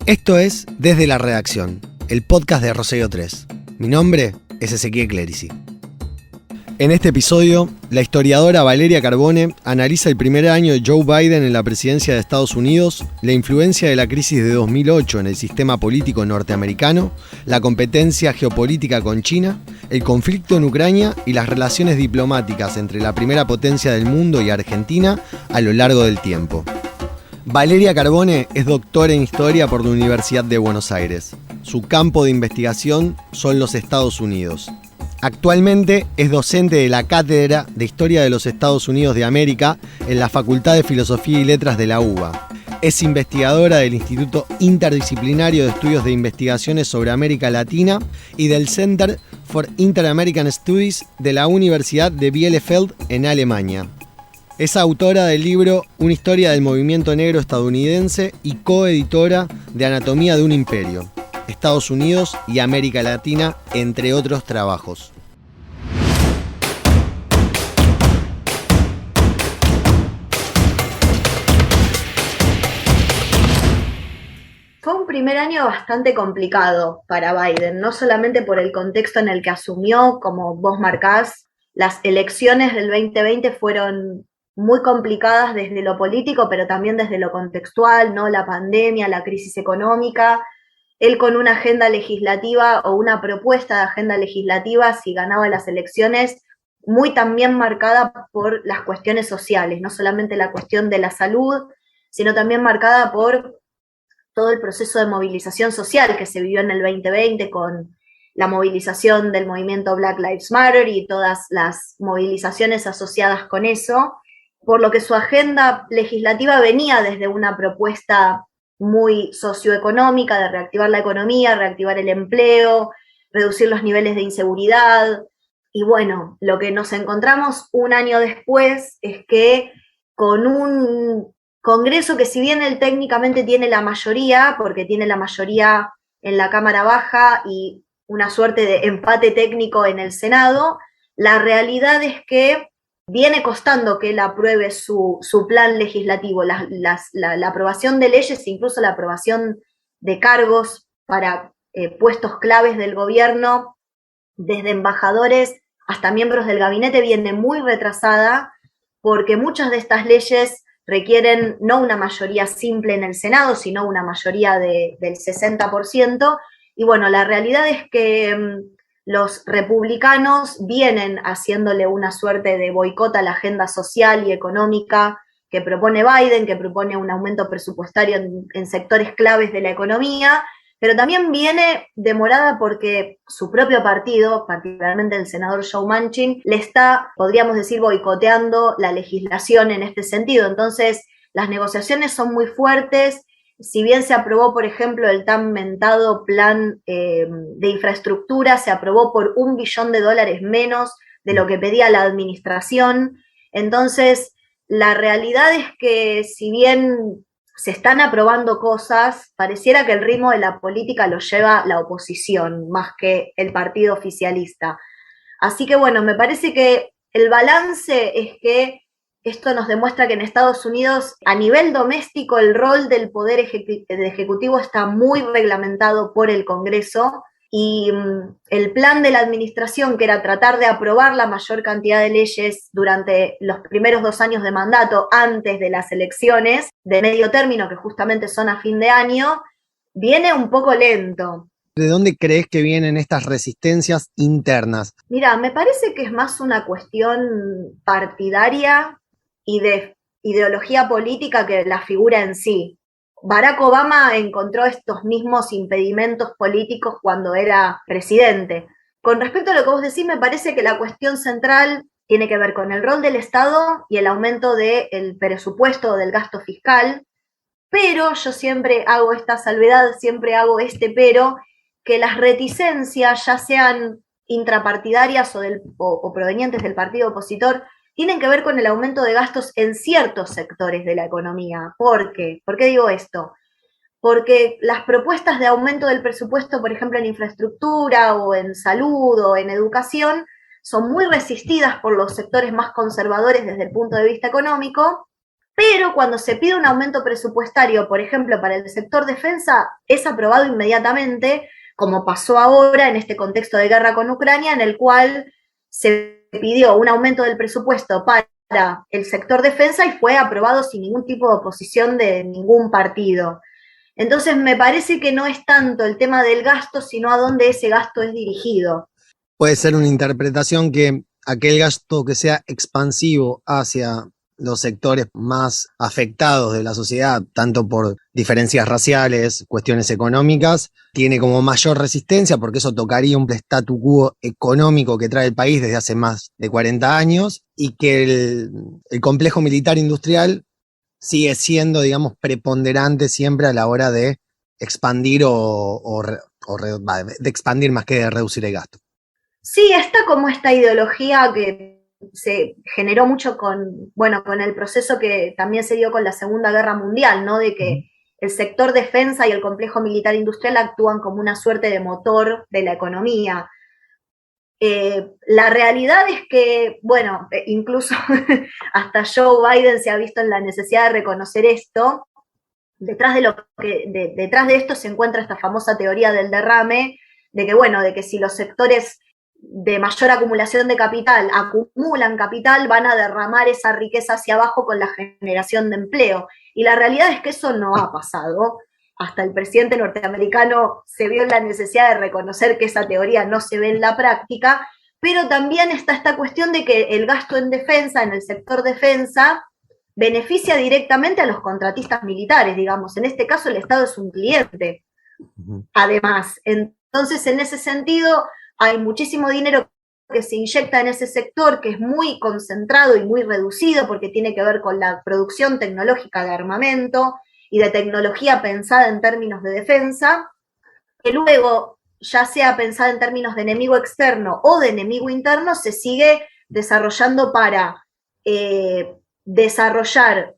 Esto es Desde la Redacción, el podcast de Rosario 3. Mi nombre es Ezequiel Clerici. En este episodio, la historiadora Valeria Carbone analiza el primer año de Joe Biden en la presidencia de Estados Unidos, la influencia de la crisis de 2008 en el sistema político norteamericano, la competencia geopolítica con China, el conflicto en Ucrania y las relaciones diplomáticas entre la primera potencia del mundo y Argentina a lo largo del tiempo. Valeria Carbone es doctora en Historia por la Universidad de Buenos Aires. Su campo de investigación son los Estados Unidos. Actualmente es docente de la Cátedra de Historia de los Estados Unidos de América en la Facultad de Filosofía y Letras de la UBA. Es investigadora del Instituto Interdisciplinario de Estudios de Investigaciones sobre América Latina y del Center for Inter-American Studies de la Universidad de Bielefeld en Alemania. Es autora del libro Una historia del movimiento negro estadounidense y coeditora de Anatomía de un imperio, Estados Unidos y América Latina, entre otros trabajos. Fue un primer año bastante complicado para Biden, no solamente por el contexto en el que asumió, como vos marcás, las elecciones del 2020 fueron muy complicadas desde lo político, pero también desde lo contextual, ¿no? La pandemia, la crisis económica, él con una agenda legislativa o una propuesta de agenda legislativa, si ganaba las elecciones, muy también marcada por las cuestiones sociales, no solamente la cuestión de la salud, sino también marcada por todo el proceso de movilización social que se vivió en el 2020 con la movilización del movimiento Black Lives Matter y todas las movilizaciones asociadas con eso, por lo que su agenda legislativa venía desde una propuesta muy socioeconómica de reactivar la economía, reactivar el empleo, reducir los niveles de inseguridad. Y bueno, lo que nos encontramos un año después es que con un Congreso que si bien él técnicamente tiene la mayoría, porque tiene la mayoría en la Cámara Baja y una suerte de empate técnico en el Senado, la realidad es que viene costando que él apruebe su plan legislativo, la aprobación de leyes, incluso la aprobación de cargos para puestos claves del gobierno, desde embajadores hasta miembros del gabinete, viene muy retrasada, porque muchas de estas leyes requieren no una mayoría simple en el Senado, sino una mayoría del 60%, y bueno, la realidad es que los republicanos vienen haciéndole una suerte de boicot a la agenda social y económica que propone Biden, que propone un aumento presupuestario en sectores claves de la economía, pero también viene demorada porque su propio partido, particularmente el senador Joe Manchin, le está, podríamos decir, boicoteando la legislación en este sentido. Entonces, las negociaciones son muy fuertes. Si bien se aprobó, por ejemplo, el tan mentado plan de infraestructura, se aprobó por $1 billón menos de lo que pedía la administración. Entonces, la realidad es que si bien se están aprobando cosas, pareciera que el ritmo de la política lo lleva la oposición, más que el partido oficialista. Así que bueno, me parece que el balance es que esto nos demuestra que en Estados Unidos, a nivel doméstico, el rol del poder ejecutivo está muy reglamentado por el Congreso, y el plan de la administración, que era tratar de aprobar la mayor cantidad de leyes durante los primeros 2 años de mandato, antes de las elecciones de medio término, que justamente son a fin de año, viene un poco lento. ¿De dónde crees que vienen estas resistencias internas? Mira, me parece que es más una cuestión partidaria y de ideología política que la figura en sí. Barack Obama encontró estos mismos impedimentos políticos cuando era presidente. Con respecto a lo que vos decís, me parece que la cuestión central tiene que ver con el rol del Estado y el aumento del presupuesto o del gasto fiscal, pero yo siempre hago esta salvedad, siempre hago este pero, que las reticencias, ya sean intrapartidarias o provenientes del partido opositor, tienen que ver con el aumento de gastos en ciertos sectores de la economía. ¿Por qué? ¿Por qué digo esto? Porque las propuestas de aumento del presupuesto, por ejemplo, en infraestructura o en salud o en educación, son muy resistidas por los sectores más conservadores desde el punto de vista económico, Pero cuando se pide un aumento presupuestario, por ejemplo, para el sector defensa, es aprobado inmediatamente, como pasó ahora en este contexto de guerra con Ucrania, en el cual se pidió un aumento del presupuesto para el sector defensa y fue aprobado sin ningún tipo de oposición de ningún partido. Entonces me parece que no es tanto el tema del gasto, sino a dónde ese gasto es dirigido. Puede ser una interpretación que aquel gasto que sea expansivo hacia los sectores más afectados de la sociedad, tanto por diferencias raciales, cuestiones económicas, tiene como mayor resistencia porque eso tocaría un statu quo económico que trae el país desde hace más de 40 años y que el complejo militar industrial sigue siendo, digamos, preponderante siempre a la hora de expandir de expandir más que de reducir el gasto. Sí, está como esta ideología que se generó mucho con el proceso que también se dio con la Segunda Guerra Mundial, ¿no? De que el sector defensa y el complejo militar industrial actúan como una suerte de motor de la economía. La realidad es que, bueno, incluso hasta Joe Biden se ha visto en la necesidad de reconocer esto. Detrás de esto se encuentra esta famosa teoría del derrame, de que, bueno, de que si los sectores de mayor acumulación de capital acumulan capital, van a derramar esa riqueza hacia abajo con la generación de empleo. Y la realidad es que eso no ha pasado. Hasta el presidente norteamericano se vio en la necesidad de reconocer que esa teoría no se ve en la práctica, pero también está esta cuestión de que el gasto en defensa, en el sector defensa, beneficia directamente a los contratistas militares, digamos. En este caso el Estado es un cliente, además. Entonces, en ese sentido, hay muchísimo dinero que se inyecta en ese sector, que es muy concentrado y muy reducido, porque tiene que ver con la producción tecnológica de armamento y de tecnología pensada en términos de defensa, que luego, ya sea pensada en términos de enemigo externo o de enemigo interno, se sigue desarrollando para desarrollar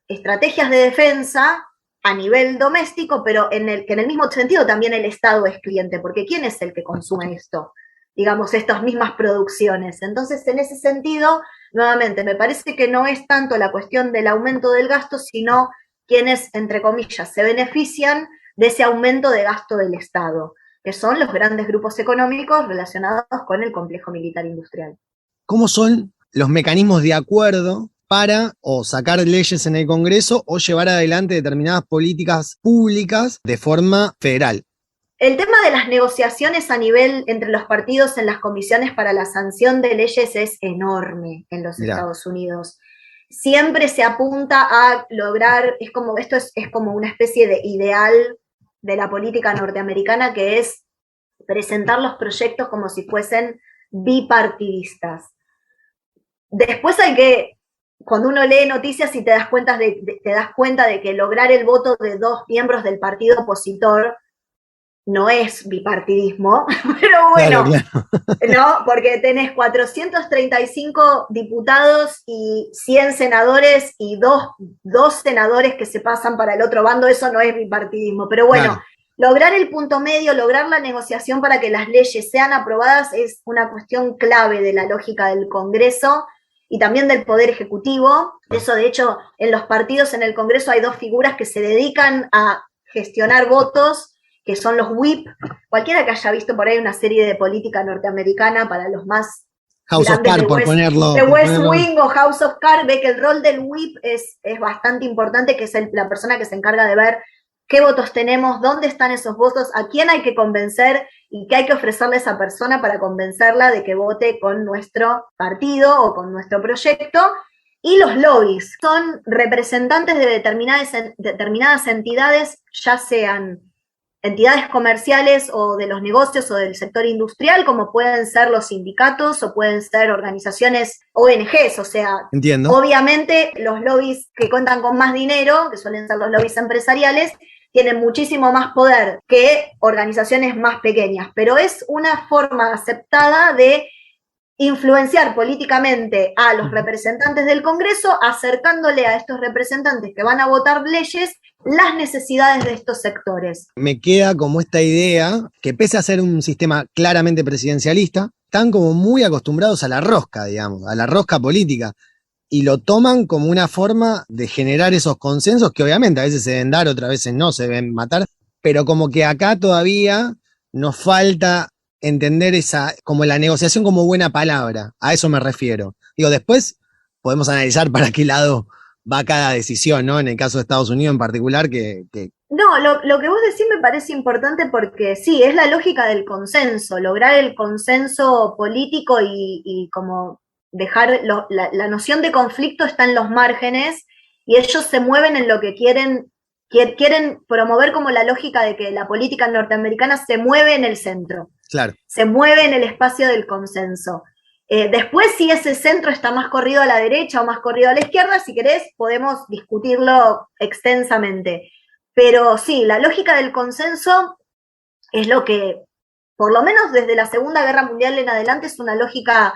estrategias de defensa a nivel doméstico, pero que en el mismo sentido también el Estado es cliente, porque ¿quién es el que consume esto? Digamos, estas mismas producciones. Entonces, en ese sentido, nuevamente, me parece que no es tanto la cuestión del aumento del gasto, sino quienes, entre comillas, se benefician de ese aumento de gasto del Estado, que son los grandes grupos económicos relacionados con el complejo militar industrial. ¿Cómo son los mecanismos de acuerdo para o sacar leyes en el Congreso o llevar adelante determinadas políticas públicas de forma federal? El tema de las negociaciones a nivel entre los partidos en las comisiones para la sanción de leyes es enorme en los Estados Unidos. Siempre se apunta a lograr, esto es como una especie de ideal de la política norteamericana, que es presentar los proyectos como si fuesen bipartidistas. Después cuando uno lee noticias y te das cuenta de que lograr el voto de 2 miembros del partido opositor no es bipartidismo, pero bueno, claro. ¿No? Porque tenés 435 diputados y 100 senadores y dos senadores que se pasan para el otro bando, eso no es bipartidismo, pero bueno, claro. Lograr el punto medio, lograr la negociación para que las leyes sean aprobadas es una cuestión clave de la lógica del Congreso y también del Poder Ejecutivo. Eso, de hecho, en los partidos en el Congreso hay 2 figuras que se dedican a gestionar votos, que son los whip. Cualquiera que haya visto por ahí una serie de política norteamericana para los más House of Cards, por ponerlo. De West Wing o House of Cards, ve que el rol del whip es bastante importante, que es la persona que se encarga de ver qué votos tenemos, dónde están esos votos, a quién hay que convencer y qué hay que ofrecerle a esa persona para convencerla de que vote con nuestro partido o con nuestro proyecto. Y los lobbies son representantes de determinadas entidades, ya sean entidades comerciales o de los negocios o del sector industrial, como pueden ser los sindicatos o pueden ser organizaciones ONGs, o sea, entiendo. Obviamente los lobbies que cuentan con más dinero, que suelen ser los lobbies empresariales, tienen muchísimo más poder que organizaciones más pequeñas, pero es una forma aceptada de influenciar políticamente a los representantes del Congreso, acercándole a estos representantes que van a votar leyes las necesidades de estos sectores. Me queda como esta idea que, pese a ser un sistema claramente presidencialista, están como muy acostumbrados a la rosca, digamos, a la rosca política. y lo toman como una forma de generar esos consensos que obviamente a veces se deben dar, otras veces no, se deben matar, pero como que acá todavía nos falta entender esa, como la negociación como buena palabra, a eso me refiero. Digo, después podemos analizar para qué lado va cada decisión, ¿no? En el caso de Estados Unidos en particular, No, lo que vos decís me parece importante porque sí, es la lógica del consenso, lograr el consenso político y como dejar la noción de conflicto está en los márgenes y ellos se mueven en lo que quieren promover como la lógica de que la política norteamericana se mueve en el centro, claro, se mueve en el espacio del consenso. Después, si ese centro está más corrido a la derecha o más corrido a la izquierda, si querés, podemos discutirlo extensamente. Pero sí, la lógica del consenso es lo que, por lo menos desde la Segunda Guerra Mundial en adelante, es una lógica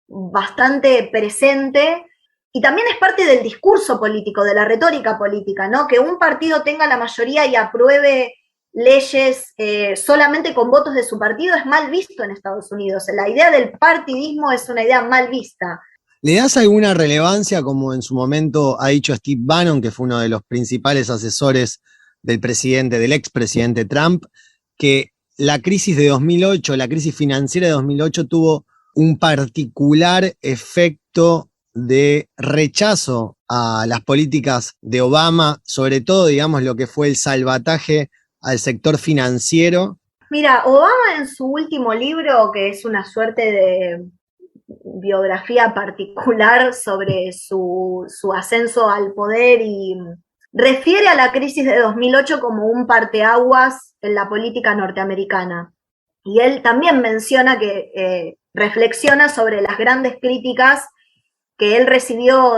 bastante presente y también es parte del discurso político, de la retórica política, ¿no? Que un partido tenga la mayoría y apruebe leyes solamente con votos de su partido es mal visto en Estados Unidos. La idea del partidismo es una idea mal vista. ¿le das alguna relevancia, como en su momento ha dicho Steve Bannon, que fue uno de los principales asesores del expresidente Trump, que la crisis de 2008, la crisis financiera de 2008 tuvo un particular efecto de rechazo a las políticas de Obama, sobre todo, digamos, lo que fue el salvataje al sector financiero? Mira, Obama en su último libro, que es una suerte de biografía particular sobre su ascenso al poder y refiere a la crisis de 2008 como un parteaguas en la política norteamericana. Y él también menciona que reflexiona sobre las grandes críticas que él recibió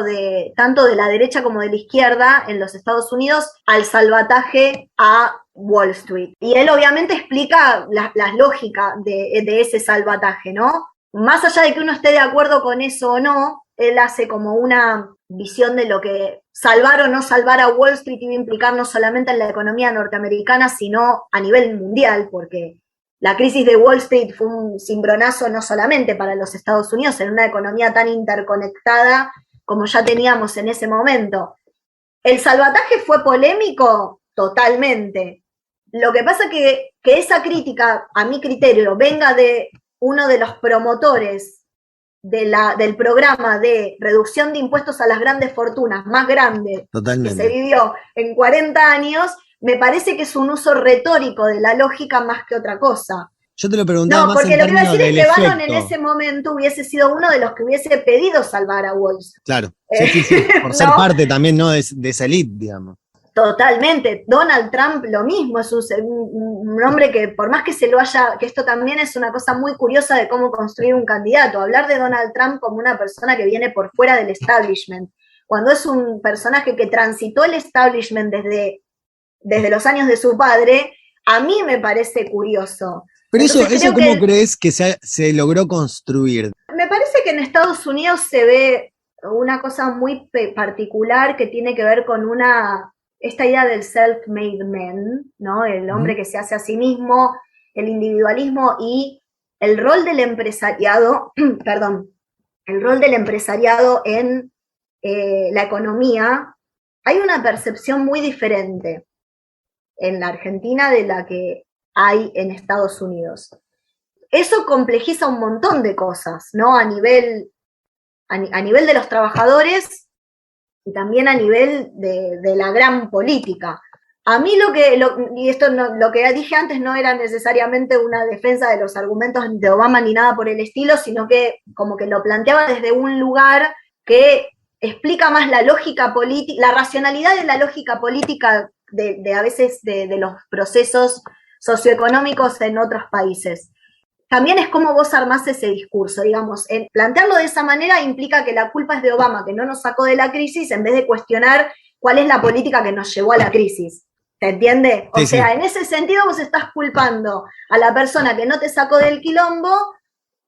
tanto de la derecha como de la izquierda en los Estados Unidos al salvataje a Wall Street. Y él obviamente explica las lógicas de ese salvataje, ¿no? Más allá de que uno esté de acuerdo con eso o no, él hace como una visión de lo que salvar o no salvar a Wall Street iba a implicar no solamente en la economía norteamericana, sino a nivel mundial, porque la crisis de Wall Street fue un cimbronazo no solamente para los Estados Unidos, en una economía tan interconectada como ya teníamos en ese momento. ¿El salvataje fue polémico? Totalmente. Lo que pasa que esa crítica, a mi criterio, venga de uno de los promotores del programa de reducción de impuestos a las grandes fortunas más grande Totalmente. que se vivió en 40 años, me parece que es un uso retórico de la lógica más que otra cosa. Yo te lo preguntaba más porque en lo que iba a términos decir del es que Bannon en efecto. ese momento hubiese sido uno de los que hubiese pedido salvar a Wall Street. Claro, sí, por ser parte también, ¿no?, de esa elite, digamos. Totalmente. Donald Trump lo mismo, es un hombre que por más que se lo haya, que esto también es una cosa muy curiosa de cómo construir un candidato, hablar de Donald Trump como una persona que viene por fuera del establishment, cuando es un personaje que transitó el establishment desde los años de su padre, a mí me parece curioso. Pero entonces, eso ¿cómo crees que se logró construir? Me parece que en Estados Unidos se ve una cosa muy particular que tiene que ver con esta idea del self-made man, ¿no? El hombre que se hace a sí mismo, el individualismo y el rol del empresariado, perdón, el rol del empresariado en la economía. Hay una percepción muy diferente en la Argentina de la que hay en Estados Unidos. Eso complejiza un montón de cosas, ¿no? A nivel de los trabajadores y también a nivel de la gran política. A mí lo que dije antes no era necesariamente una defensa de los argumentos de Obama ni nada por el estilo, sino que como que lo planteaba desde un lugar que explica más la lógica política, la racionalidad de la lógica política a veces de los procesos socioeconómicos en otros países. También es cómo vos armás ese discurso, digamos. Plantearlo de esa manera implica que la culpa es de Obama, que no nos sacó de la crisis, en vez de cuestionar cuál es la política que nos llevó a la crisis. ¿Se entiende? O sea, en ese sentido vos estás culpando a la persona que no te sacó del quilombo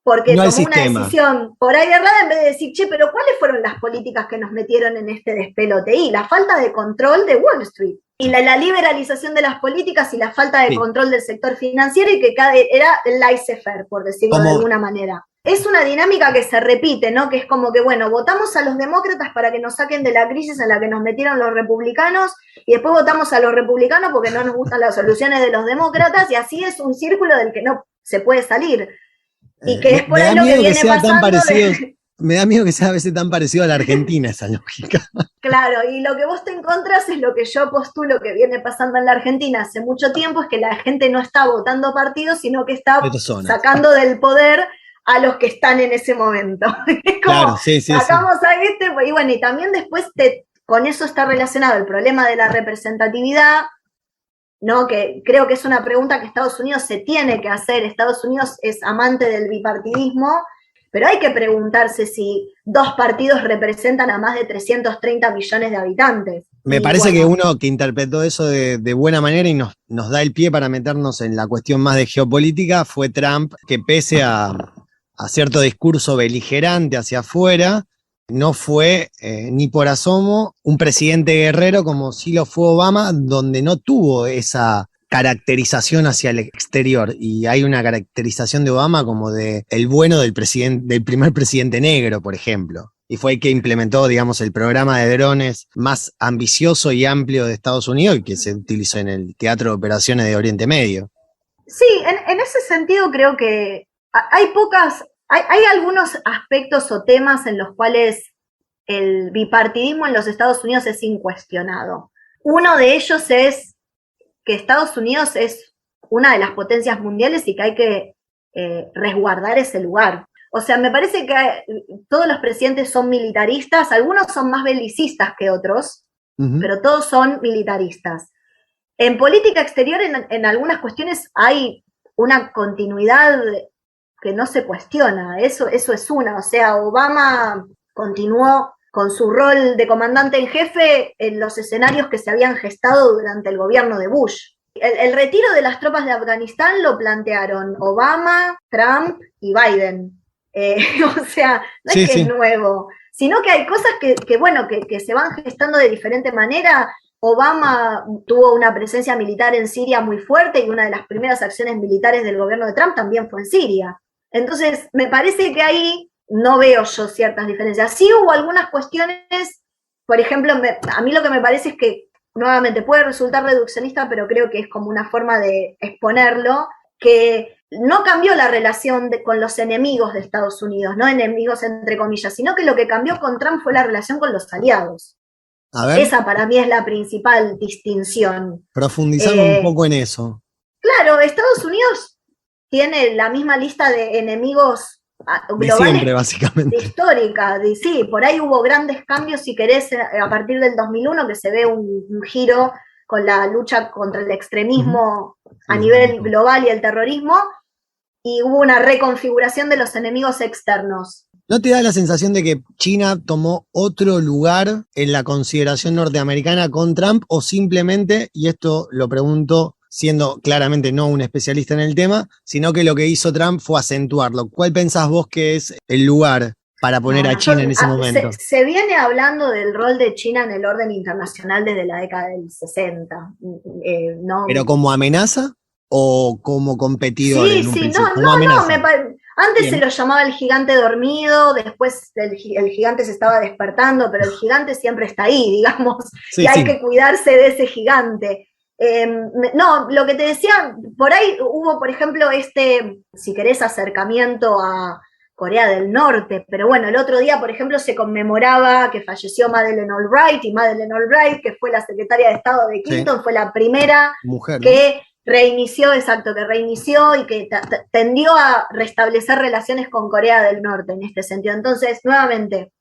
porque no tomó una decisión por ahí errada en vez de decir, che, pero ¿cuáles fueron las políticas que nos metieron en este despelote? Y la falta de control de Wall Street. Y la liberalización de las políticas y la falta de control del sector financiero y que era el laissez-faire, por decirlo de alguna manera. es una dinámica que se repite, ¿no? Que es como que, bueno, votamos a los demócratas para que nos saquen de la crisis en la que nos metieron los republicanos, y después votamos a los republicanos porque no nos gustan las soluciones de los demócratas, y así es un círculo del que no se puede salir. Y que es por ahí lo que viene pasando. Me da miedo que sea a veces tan parecido a la Argentina esa lógica. Claro, y lo que vos te encontrás es lo que yo postulo que viene pasando en la Argentina hace mucho tiempo, es que la gente no está votando partidos, sino que está sacando del poder a los que están en ese momento. Es como, claro, sacamos a este, y bueno, y también después con eso está relacionado el problema de la representatividad, ¿no? Que creo que es una pregunta que Estados Unidos se tiene que hacer. Estados Unidos es amante del bipartidismo, pero hay que preguntarse si 2 partidos representan a más de 330 millones de habitantes. Me parece que uno que interpretó eso de buena manera y nos da el pie para meternos en la cuestión más de geopolítica fue Trump, que pese a cierto discurso beligerante hacia afuera, no fue ni por asomo un presidente guerrero como sí lo fue Obama, donde no tuvo esa caracterización hacia el exterior, y hay una caracterización de Obama como de el bueno del primer presidente negro, por ejemplo, y fue el que implementó, digamos, el programa de drones más ambicioso y amplio de Estados Unidos y que se utilizó en el Teatro de Operaciones de Oriente Medio. Sí, en ese sentido creo que hay algunos aspectos o temas en los cuales el bipartidismo en los Estados Unidos es incuestionado. Uno de ellos es que Estados Unidos es una de las potencias mundiales y que hay que resguardar ese lugar. O sea, me parece que todos los presidentes son militaristas, algunos son más belicistas que otros, pero todos son militaristas. En política exterior, en algunas cuestiones hay una continuidad que no se cuestiona, eso es una. O sea, Obama continuó con su rol de comandante en jefe en los escenarios que se habían gestado durante el gobierno de Bush. El retiro de las tropas de Afganistán lo plantearon Obama, Trump y Biden. O sea, no es que es nuevo, sino que hay cosas que se van gestando de diferente manera. Obama tuvo una presencia militar en Siria muy fuerte y una de las primeras acciones militares del gobierno de Trump también fue en Siria. Entonces, me parece que ahí no veo yo ciertas diferencias. Sí hubo algunas cuestiones, por ejemplo, a mí lo que me parece es que, nuevamente, puede resultar reduccionista, pero creo que es como una forma de exponerlo, que no cambió la relación con los enemigos de Estados Unidos, no enemigos entre comillas, sino que lo que cambió con Trump fue la relación con los aliados. A ver. Esa para mí es la principal distinción. Profundizamos un poco en eso. Claro, Estados Unidos tiene la misma lista de enemigos globales de siempre, básicamente. Histórica. Sí, por ahí hubo grandes cambios, si querés, a partir del 2001, que se ve un giro con la lucha contra el extremismo a nivel global y el terrorismo, y hubo una reconfiguración de los enemigos externos. ¿No te da la sensación de que China tomó otro lugar en la consideración norteamericana con Trump, o simplemente, y esto lo pregunto siendo claramente no un especialista en el tema, sino que lo que hizo Trump fue acentuarlo? ¿Cuál pensás vos que es el lugar para poner a China en ese momento? Se viene hablando del rol de China en el orden internacional desde la década del 60. ¿No? ¿Pero como amenaza o como competidor? Sí, antes Bien. Se lo llamaba el gigante dormido, después el gigante se estaba despertando, pero el gigante siempre está ahí, digamos, y hay que cuidarse de ese gigante. No, lo que te decía, por ahí hubo, por ejemplo, si querés, acercamiento a Corea del Norte, pero bueno, el otro día, por ejemplo, se conmemoraba que falleció Madeleine Albright, y Madeleine Albright, que fue la secretaria de Estado de Clinton, fue la primera mujer, que reinició y que tendió a restablecer relaciones con Corea del Norte en este sentido. Entonces, nuevamente,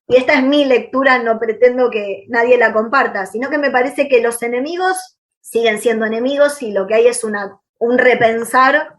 y esta es mi lectura, no pretendo que nadie la comparta, sino que me parece que los enemigos siguen siendo enemigos y lo que hay es un repensar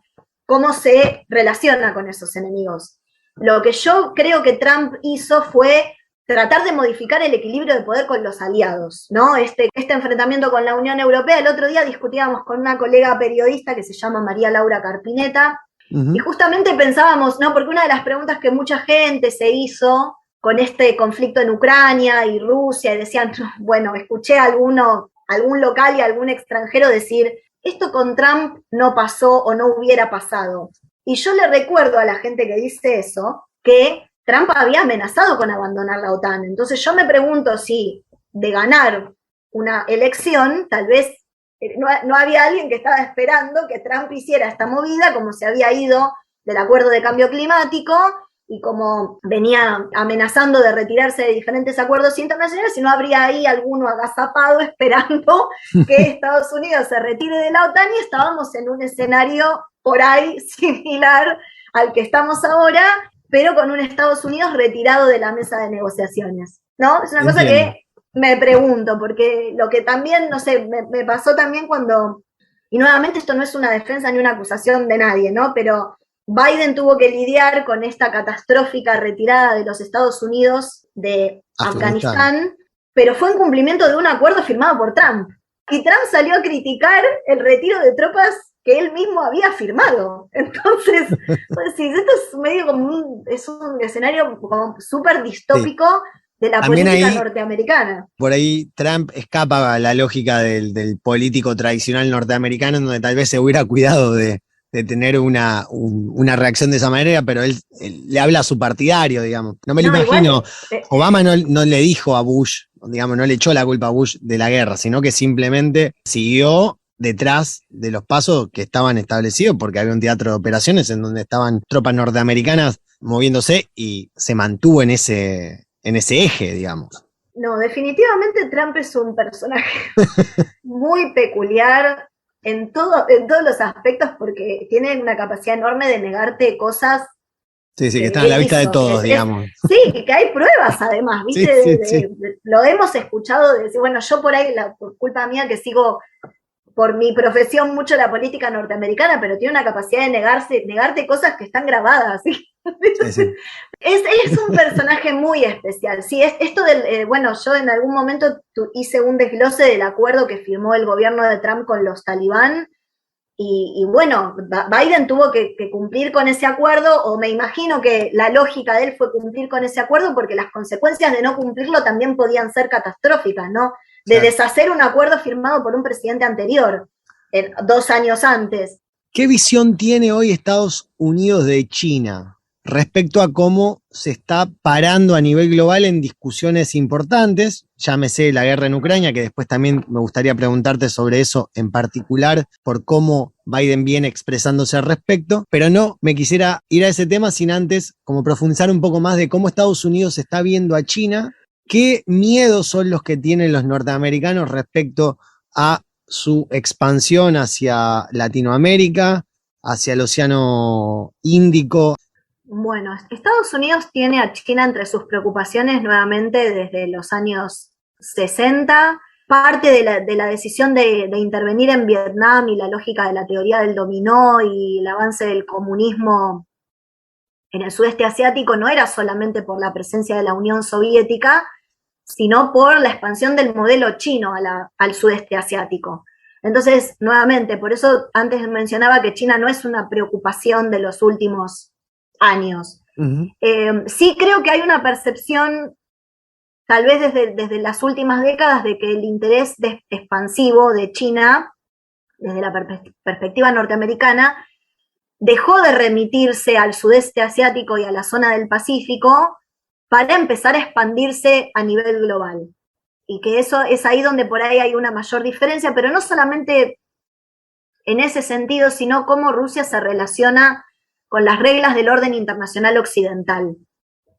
cómo se relaciona con esos enemigos. Lo que yo creo que Trump hizo fue tratar de modificar el equilibrio de poder con los aliados, ¿no? Este enfrentamiento con la Unión Europea. El otro día discutíamos con una colega periodista que se llama María Laura Carpineta, y justamente pensábamos, ¿no? Porque una de las preguntas que mucha gente se hizo con este conflicto en Ucrania y Rusia, y decían, bueno, escuché a algún local y a algún extranjero decir, esto con Trump no pasó o no hubiera pasado. Y yo le recuerdo a la gente que dice eso que Trump había amenazado con abandonar la OTAN. Entonces yo me pregunto si de ganar una elección, tal vez no había alguien que estaba esperando que Trump hiciera esta movida, como se había ido del acuerdo de cambio climático y como venía amenazando de retirarse de diferentes acuerdos internacionales, si no habría ahí alguno agazapado esperando que Estados Unidos se retire de la OTAN, y estábamos en un escenario por ahí similar al que estamos ahora, pero con un Estados Unidos retirado de la mesa de negociaciones, ¿no? Es una cosa que me pregunto, porque lo que también, no sé, me pasó también cuando, y nuevamente esto no es una defensa ni una acusación de nadie, ¿no? Pero Biden tuvo que lidiar con esta catastrófica retirada de los Estados Unidos de Afganistán, pero fue en cumplimiento de un acuerdo firmado por Trump. Y Trump salió a criticar el retiro de tropas que él mismo había firmado. Entonces, pues, sí, esto es medio como es un escenario como súper distópico de la también política ahí, norteamericana. Por ahí Trump escapa a la lógica del político tradicional norteamericano, en donde tal vez se hubiera cuidado de tener una reacción de esa manera, pero él le habla a su partidario, digamos. No me lo imagino. Igual, Obama no le dijo a Bush, digamos, no le echó la culpa a Bush de la guerra, sino que simplemente siguió detrás de los pasos que estaban establecidos, porque había un teatro de operaciones en donde estaban tropas norteamericanas moviéndose y se mantuvo en ese eje, digamos. No, definitivamente Trump es un personaje muy peculiar en todos los aspectos, porque tiene una capacidad enorme de negarte cosas. Sí, que están a la vista de todos, digamos. Sí, que hay pruebas además, ¿viste? Sí. Lo hemos escuchado de decir, bueno, yo por ahí, por culpa mía que sigo por mi profesión mucho la política norteamericana, pero tiene una capacidad de negarte cosas que están grabadas, ¿sí? Sí. Es un personaje muy especial. Sí, esto del, bueno, yo en algún momento hice un desglose del acuerdo que firmó el gobierno de Trump con los talibán, y bueno, Biden tuvo que cumplir con ese acuerdo, o me imagino que la lógica de él fue cumplir con ese acuerdo, porque las consecuencias de no cumplirlo también podían ser catastróficas, ¿no? De deshacer un acuerdo firmado por un presidente anterior, 2 años antes. ¿Qué visión tiene hoy Estados Unidos de China respecto a cómo se está parando a nivel global en discusiones importantes? Llámese la guerra en Ucrania, que después también me gustaría preguntarte sobre eso en particular, por cómo Biden viene expresándose al respecto, pero no me quisiera ir a ese tema sin antes como profundizar un poco más de cómo Estados Unidos está viendo a China, qué miedos son los que tienen los norteamericanos respecto a su expansión hacia Latinoamérica, hacia el Océano Índico. Bueno, Estados Unidos tiene a China entre sus preocupaciones nuevamente desde los años 60, parte de la decisión de intervenir en Vietnam y la lógica de la teoría del dominó y el avance del comunismo en el sudeste asiático no era solamente por la presencia de la Unión Soviética, sino por la expansión del modelo chino al sudeste asiático. Entonces, nuevamente, por eso antes mencionaba que China no es una preocupación de los últimos años. Sí creo que hay una percepción, tal vez desde las últimas décadas, de que el interés expansivo de China, desde la perspectiva norteamericana, dejó de remitirse al sudeste asiático y a la zona del Pacífico para empezar a expandirse a nivel global. Y que eso es ahí donde por ahí hay una mayor diferencia, pero no solamente en ese sentido, sino cómo Rusia se relaciona con las reglas del orden internacional occidental,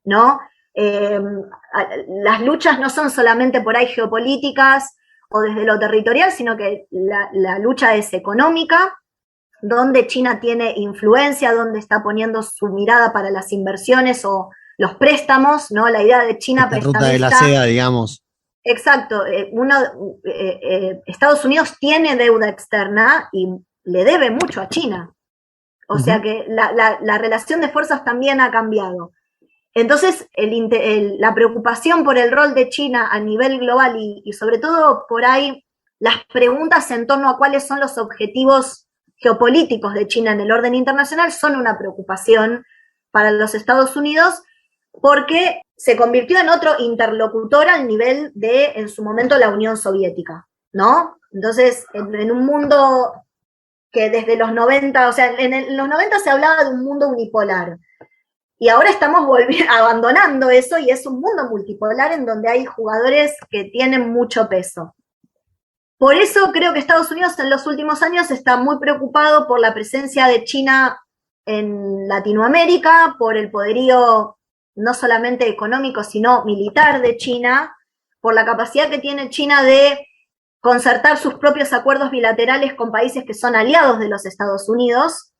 ¿no? Las luchas no son solamente por ahí geopolíticas o desde lo territorial, sino que la lucha es económica, donde China tiene influencia, donde está poniendo su mirada para las inversiones o los préstamos, ¿no? La idea de China prestamista. La ruta de la seda, digamos. Exacto. Estados Unidos tiene deuda externa y le debe mucho a China. O sea que la relación de fuerzas también ha cambiado. Entonces, la preocupación por el rol de China a nivel global y sobre todo por ahí las preguntas en torno a cuáles son los objetivos geopolíticos de China en el orden internacional son una preocupación para los Estados Unidos, porque se convirtió en otro interlocutor al nivel de, en su momento, la Unión Soviética, ¿no? Entonces, en un mundo que desde los 90, o sea, en los 90 se hablaba de un mundo unipolar. Y ahora estamos abandonando eso y es un mundo multipolar en donde hay jugadores que tienen mucho peso. Por eso creo que Estados Unidos en los últimos años está muy preocupado por la presencia de China en Latinoamérica, por el poderío no solamente económico, sino militar de China, por la capacidad que tiene China de concertar sus propios acuerdos bilaterales con países que son aliados de los Estados Unidos.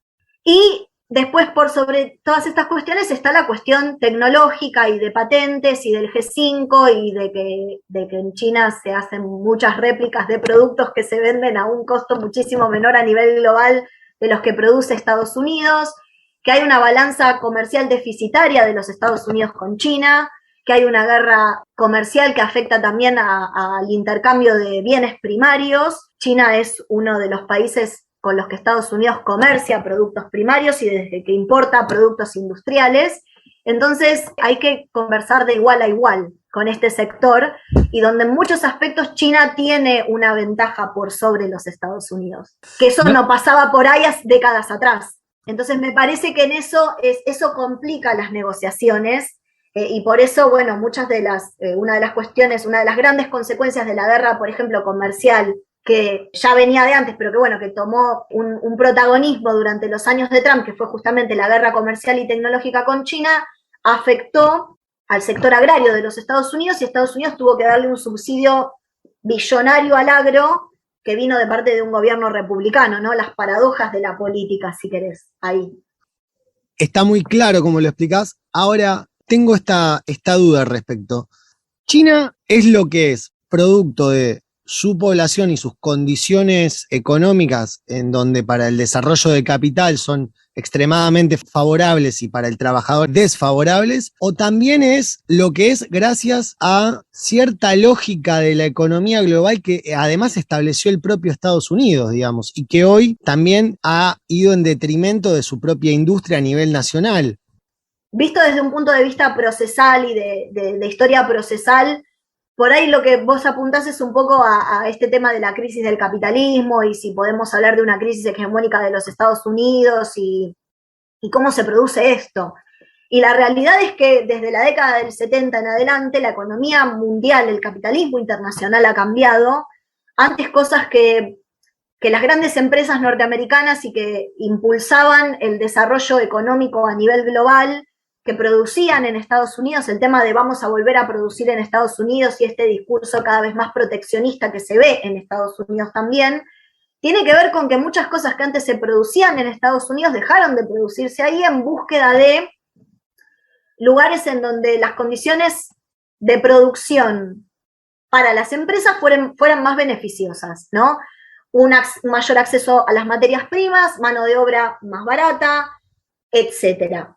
Y después, por sobre todas estas cuestiones, está la cuestión tecnológica y de patentes y del G5 y de que en China se hacen muchas réplicas de productos que se venden a un costo muchísimo menor a nivel global de los que produce Estados Unidos, que hay una balanza comercial deficitaria de los Estados Unidos con China, que hay una guerra comercial que afecta también al intercambio de bienes primarios. China es uno de los países con los que Estados Unidos comercia productos primarios y desde que importa productos industriales. Entonces hay que conversar de igual a igual con este sector y donde en muchos aspectos China tiene una ventaja por sobre los Estados Unidos, que eso no pasaba por ahí décadas atrás. Entonces me parece que en eso complica las negociaciones y por eso, bueno, una de las cuestiones, una de las grandes consecuencias de la guerra, por ejemplo, comercial, que ya venía de antes, pero que bueno, que tomó un protagonismo durante los años de Trump, que fue justamente la guerra comercial y tecnológica con China, afectó al sector agrario de los Estados Unidos y Estados Unidos tuvo que darle un subsidio billonario al agro que vino de parte de un gobierno republicano, ¿no? Las paradojas de la política, si querés, ahí. Está muy claro como lo explicás. Ahora, tengo esta duda al respecto. China es lo que es, producto de su población y sus condiciones económicas, en donde para el desarrollo de capital son extremadamente favorables y para el trabajador desfavorables, o también es lo que es gracias a cierta lógica de la economía global que además estableció el propio Estados Unidos, digamos, y que hoy también ha ido en detrimento de su propia industria a nivel nacional. Visto desde un punto de vista procesal y de historia procesal, por ahí lo que vos apuntás es un poco a este tema de la crisis del capitalismo y si podemos hablar de una crisis hegemónica de los Estados Unidos y cómo se produce esto. Y la realidad es que desde la década del 70 en adelante la economía mundial, el capitalismo internacional ha cambiado. Antes cosas que las grandes empresas norteamericanas y que impulsaban el desarrollo económico a nivel global, que producían en Estados Unidos, el tema de vamos a volver a producir en Estados Unidos y este discurso cada vez más proteccionista que se ve en Estados Unidos también, tiene que ver con que muchas cosas que antes se producían en Estados Unidos dejaron de producirse ahí en búsqueda de lugares en donde las condiciones de producción para las empresas fueran más beneficiosas, ¿no? Un mayor acceso a las materias primas, mano de obra más barata, etcétera.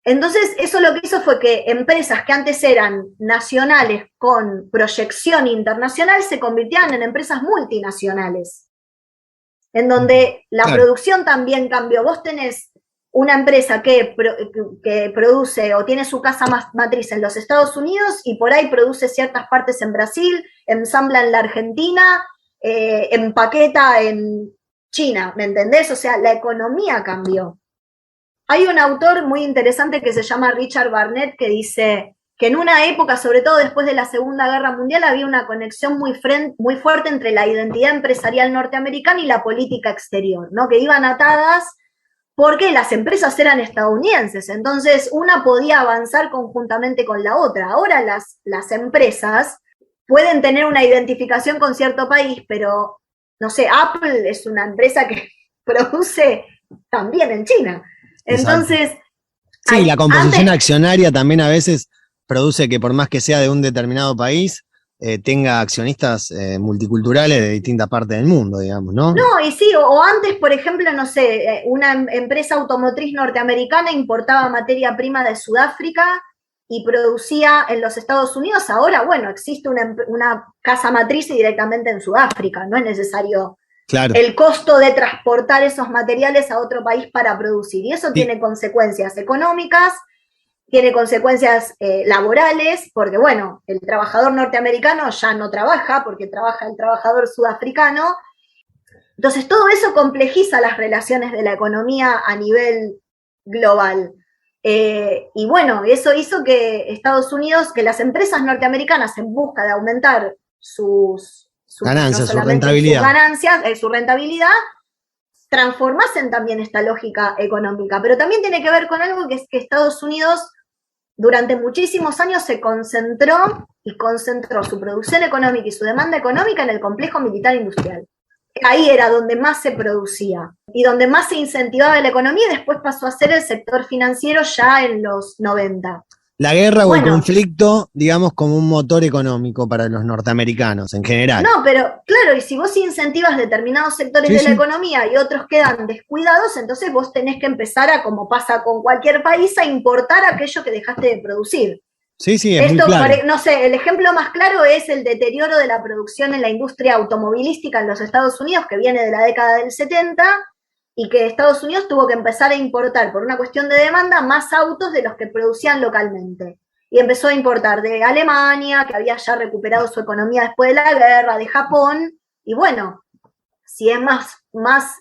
Entonces, eso lo que hizo fue que empresas que antes eran nacionales con proyección internacional se convirtieran en empresas multinacionales, en donde la producción también cambió. Vos tenés una empresa que produce o tiene su casa matriz en los Estados Unidos y por ahí produce ciertas partes en Brasil, ensambla en la Argentina, empaqueta en China, ¿me entendés? O sea, la economía cambió. Hay un autor muy interesante que se llama Richard Barnett que dice que en una época, sobre todo después de la Segunda Guerra Mundial, había una conexión muy fuerte entre la identidad empresarial norteamericana y la política exterior, ¿no? Que iban atadas porque las empresas eran estadounidenses, entonces una podía avanzar conjuntamente con la otra. Ahora las empresas pueden tener una identificación con cierto país, pero, no sé, Apple es una empresa que produce también en China. Entonces... Sí, la composición accionaria también a veces produce que por más que sea de un determinado país, tenga accionistas multiculturales de distintas partes del mundo, digamos, ¿no? No, y sí, o antes, por ejemplo, no sé, una empresa automotriz norteamericana importaba materia prima de Sudáfrica y producía en los Estados Unidos. Ahora, bueno, existe una casa matriz directamente en Sudáfrica, no es necesario el costo de transportar esos materiales a otro país para producir. Y eso tiene consecuencias económicas, tiene consecuencias laborales, porque bueno, el trabajador norteamericano ya no trabaja, porque trabaja el trabajador sudafricano. Entonces, todo eso complejiza las relaciones de la economía a nivel global. Y bueno, eso hizo que Estados Unidos, que las empresas norteamericanas en busca de aumentar Ganancias, no solamente sus ganancias, su rentabilidad, transformasen también esta lógica económica. Pero también tiene que ver con algo que es que Estados Unidos durante muchísimos años se concentró su producción económica y su demanda económica en el complejo militar industrial. Ahí era donde más se producía y donde más se incentivaba la economía, y después pasó a ser el sector financiero ya en los 90. La guerra o el conflicto, digamos, como un motor económico para los norteamericanos en general. No, pero claro, y si vos incentivas determinados sectores de la economía y otros quedan descuidados, entonces vos tenés que empezar a, como pasa con cualquier país, a importar aquello que dejaste de producir. Sí, es muy claro. No sé, el ejemplo más claro es el deterioro de la producción en la industria automovilística en los Estados Unidos, que viene de la década del 70, y que Estados Unidos tuvo que empezar a importar, por una cuestión de demanda, más autos de los que producían localmente. Y empezó a importar de Alemania, que había ya recuperado su economía después de la guerra, de Japón, y bueno, si es más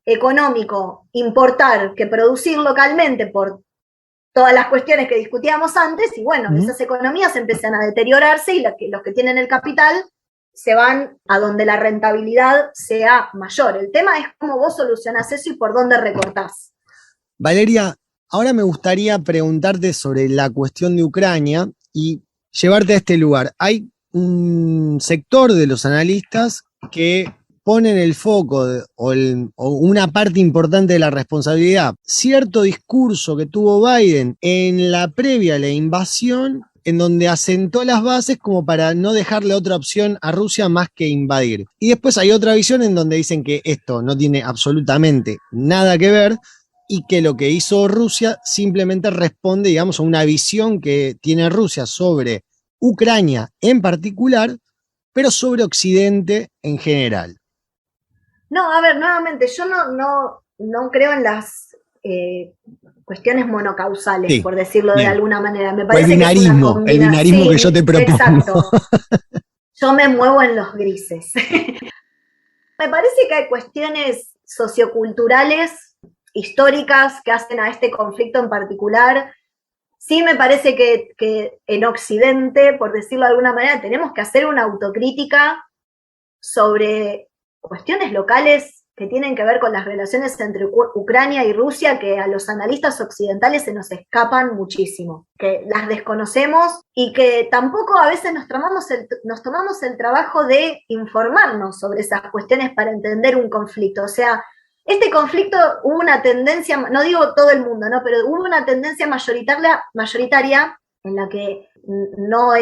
económico importar que producir localmente por todas las cuestiones que discutíamos antes, y bueno, esas economías empiezan a deteriorarse y los que tienen el capital se van a donde la rentabilidad sea mayor. El tema es cómo vos solucionás eso y por dónde recortás. Valeria, ahora me gustaría preguntarte sobre la cuestión de Ucrania y llevarte a este lugar. Hay un sector de los analistas que ponen el foco o una parte importante de la responsabilidad, cierto discurso que tuvo Biden en la previa a la invasión, en donde asentó las bases como para no dejarle otra opción a Rusia más que invadir. Y después hay otra visión en donde dicen que esto no tiene absolutamente nada que ver y que lo que hizo Rusia simplemente responde, digamos, a una visión que tiene Rusia sobre Ucrania en particular, pero sobre Occidente en general. No, a ver, nuevamente, yo no creo en las cuestiones monocausales, sí, por decirlo de alguna manera. Me parece el binarismo, que es una el binarismo que yo te propongo. Exacto. Yo me muevo en los grises. Me parece que hay cuestiones socioculturales, históricas, que hacen a este conflicto en particular. Sí me parece que en Occidente, por decirlo de alguna manera, tenemos que hacer una autocrítica sobre cuestiones locales que tienen que ver con las relaciones entre Ucrania y Rusia, que a los analistas occidentales se nos escapan muchísimo, que las desconocemos y que tampoco a veces nos tomamos el trabajo de informarnos sobre esas cuestiones para entender un conflicto. O sea, este conflicto hubo una tendencia, no digo todo el mundo, ¿no? Pero hubo una tendencia mayoritaria en la que no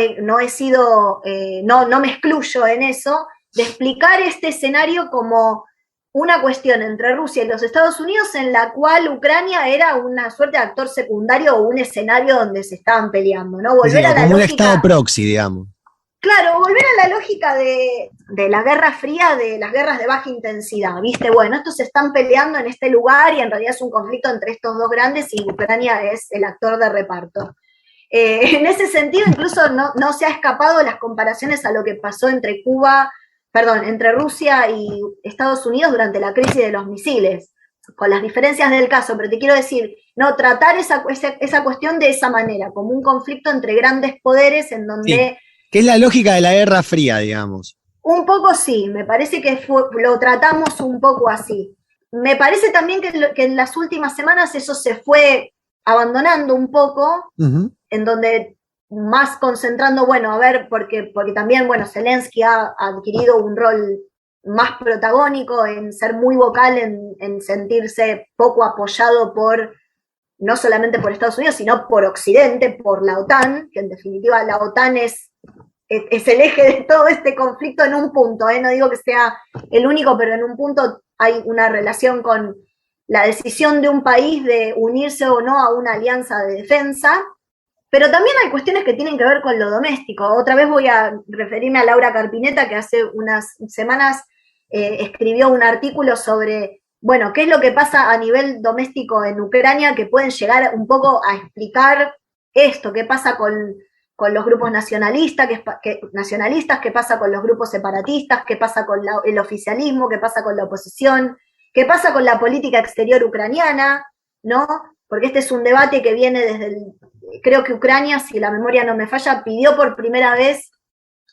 me excluyo en eso, de explicar este escenario como una cuestión entre Rusia y los Estados Unidos en la cual Ucrania era una suerte de actor secundario o un escenario donde se estaban peleando, ¿no? Volver a la lógica, un estado proxy, digamos. Claro, volver a la lógica de la Guerra Fría, de las guerras de baja intensidad, ¿viste? Bueno, estos se están peleando en este lugar y en realidad es un conflicto entre estos dos grandes y Ucrania es el actor de reparto. En ese sentido, incluso no se ha escapado las comparaciones a lo que pasó entre Rusia y Estados Unidos durante la crisis de los misiles, con las diferencias del caso, pero te quiero decir, no tratar esa cuestión de esa manera, como un conflicto entre grandes poderes en donde... Sí, que es la lógica de la Guerra Fría, digamos. Un poco sí, me parece que lo tratamos un poco así. Me parece también que en las últimas semanas eso se fue abandonando un poco, en donde más concentrando, bueno, a ver, porque también, bueno, Zelensky ha adquirido un rol más protagónico en ser muy vocal, en sentirse poco apoyado no solamente por Estados Unidos, sino por Occidente, por la OTAN, que en definitiva la OTAN es el eje de todo este conflicto en un punto, no digo que sea el único, pero en un punto hay una relación con la decisión de un país de unirse o no a una alianza de defensa, pero también hay cuestiones que tienen que ver con lo doméstico. Otra vez voy a referirme a Laura Carpineta, que hace unas semanas escribió un artículo sobre, bueno, qué es lo que pasa a nivel doméstico en Ucrania, que pueden llegar un poco a explicar esto, qué pasa con con los grupos nacionalistas, qué pasa con los grupos separatistas, qué pasa con el oficialismo, qué pasa con la oposición, qué pasa con la política exterior ucraniana, ¿no? Porque este es un debate que viene creo que Ucrania, si la memoria no me falla, pidió por primera vez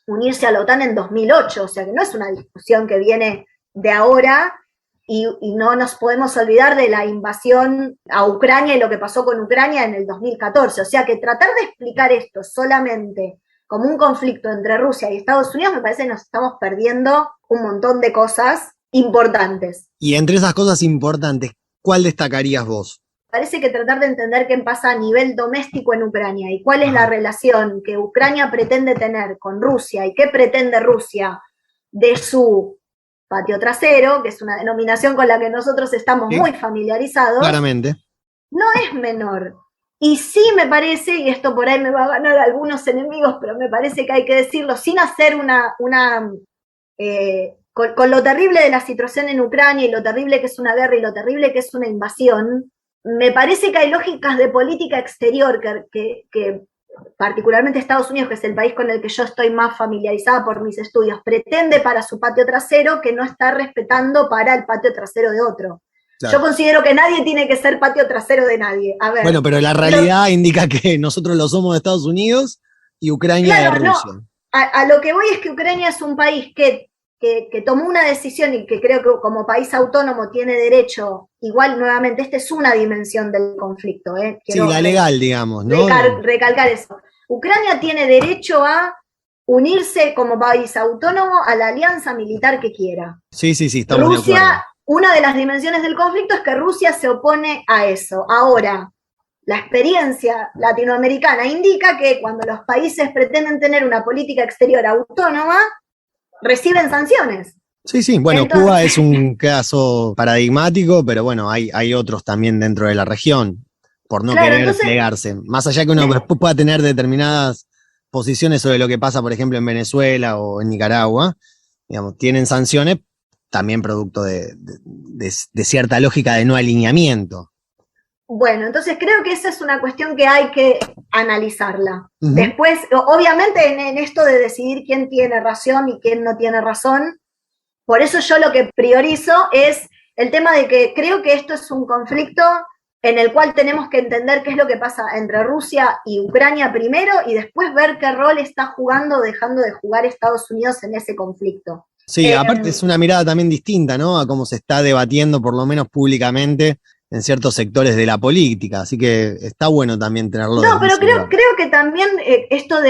unirse a la OTAN en 2008, o sea que no es una discusión que viene de ahora, y no nos podemos olvidar de la invasión a Ucrania y lo que pasó con Ucrania en el 2014. O sea que tratar de explicar esto solamente como un conflicto entre Rusia y Estados Unidos, me parece que nos estamos perdiendo un montón de cosas importantes. Y entre esas cosas importantes, ¿cuál destacarías vos? Parece que tratar de entender qué pasa a nivel doméstico en Ucrania y cuál es la relación que Ucrania pretende tener con Rusia y qué pretende Rusia de su patio trasero, que es una denominación con la que nosotros estamos muy familiarizados, claramente, no es menor. Y sí me parece, y esto por ahí me va a ganar algunos enemigos, pero me parece que hay que decirlo sin hacer con lo terrible de la situación en Ucrania y lo terrible que es una guerra y lo terrible que es una invasión, me parece que hay lógicas de política exterior que particularmente Estados Unidos, que es el país con el que yo estoy más familiarizada por mis estudios, pretende para su patio trasero que no está respetando para el patio trasero de otro. Claro. Yo considero que nadie tiene que ser patio trasero de nadie. A ver, bueno, pero la realidad indica que nosotros lo somos de Estados Unidos y Ucrania de Rusia. No, a lo que voy es que Ucrania es un país que tomó una decisión y que creo que como país autónomo tiene derecho, igual nuevamente, esta es una dimensión del conflicto. Quiero la legal, digamos, ¿no? Recalcar eso. Ucrania tiene derecho a unirse como país autónomo a la alianza militar que quiera. Sí, estamos Rusia, de acuerdo. Una de las dimensiones del conflicto es que Rusia se opone a eso. Ahora, la experiencia latinoamericana indica que cuando los países pretenden tener una política exterior autónoma, reciben sanciones. Sí, bueno, entonces, Cuba es un caso paradigmático, pero bueno, hay otros también dentro de la región, por no querer plegarse. Más allá que uno pueda tener determinadas posiciones sobre lo que pasa, por ejemplo, en Venezuela o en Nicaragua, digamos, tienen sanciones también producto de cierta lógica de no alineamiento. Bueno, entonces creo que esa es una cuestión que hay que analizarla. Después, obviamente en esto de decidir quién tiene razón y quién no tiene razón, por eso yo lo que priorizo es el tema de que creo que esto es un conflicto en el cual tenemos que entender qué es lo que pasa entre Rusia y Ucrania primero y después ver qué rol está jugando o dejando de jugar Estados Unidos en ese conflicto. Sí, aparte es una mirada también distinta, ¿no? A cómo se está debatiendo, por lo menos públicamente, en ciertos sectores de la política, así que está bueno también tenerlo. No, pero creo que también esto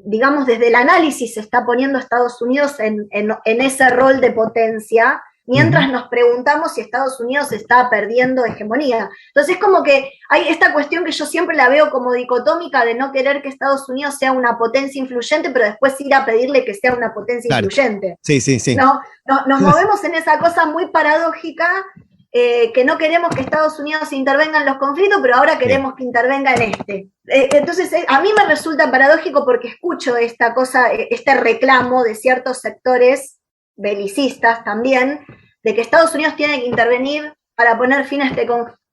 digamos, desde el análisis se está poniendo Estados Unidos en ese rol de potencia, mientras nos preguntamos si Estados Unidos está perdiendo hegemonía. Entonces es como que hay esta cuestión que yo siempre la veo como dicotómica de no querer que Estados Unidos sea una potencia influyente, pero después ir a pedirle que sea una potencia influyente. Sí. ¿No? Nos movemos en esa cosa muy paradójica, que no queremos que Estados Unidos intervenga en los conflictos, pero ahora queremos que intervenga en este. Entonces, a mí me resulta paradójico porque escucho esta cosa, este reclamo de ciertos sectores belicistas también, de que Estados Unidos tiene que intervenir para poner fin a este